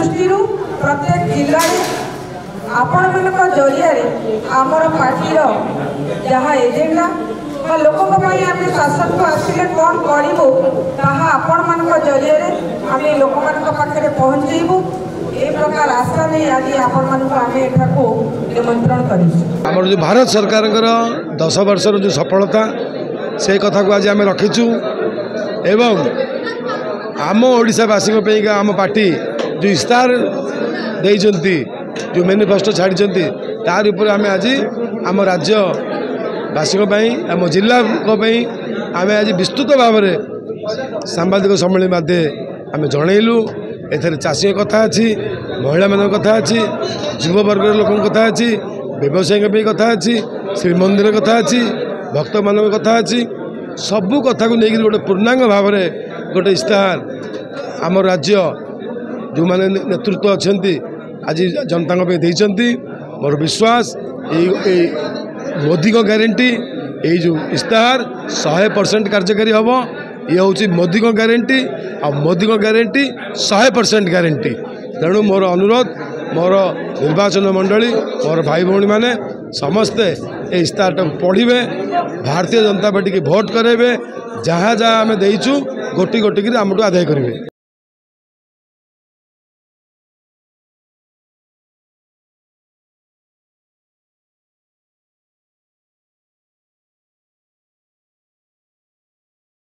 दृष्टि प्रत्येक जिले आपण मान जरिया आमर पार्टी जहाँ एजेंडा लोकों आम शासन को आसिले कौन करूँ आपण मान जरिया आम लोक पाखे पहुँचबू ए प्रकार आशा नहीं आज आपण आम एठाको निमंत्रण कर जो भारत सरकार 10 वर्षर जो सफलता से कथा को आज आम रखीचु एवं आम ओडिशावासी आम पार्टी जो इस्तार देइचंती जो मैनिफेस्टो छाड़ी तार ऊपर आम आज आम राज्यवासी आम जिला आम आज विस्तृत भाव में सांबादिक सम्मेलन माध्यम आम जनइलु एथर चाषी कथा अच्छी महिला मान कथा अच्छी युव वर्ग लोक कथा अच्छी व्यवसायी कथा अच्छी श्रीमंदिर कथा अच्छी भक्त मान कथा अच्छी सबू कथा को लेकिन गोटे पूर्णांग भाव में गोटे इस्ताहार आम राज्य जो मैंने नेतृत्व अच्छा आज जनता मोर विश्वास मोदी को गारंटी ये जो इस्ताहार 100% कार्यकारी हम ये हूँ मोदी को गारंटी आ मोदी को गारंटी 100% गारंटी तेणु मोर अनुरोध मोर निर्वाचन मंडली मोर भाई भौणी मैंने समस्ते ये इस्ताहार पढ़े भारतीय जनता पार्टी की भोट करेंगे जहाँ जहाँ आम देचु गोटी गोटी आमठू आदाय करेंगे।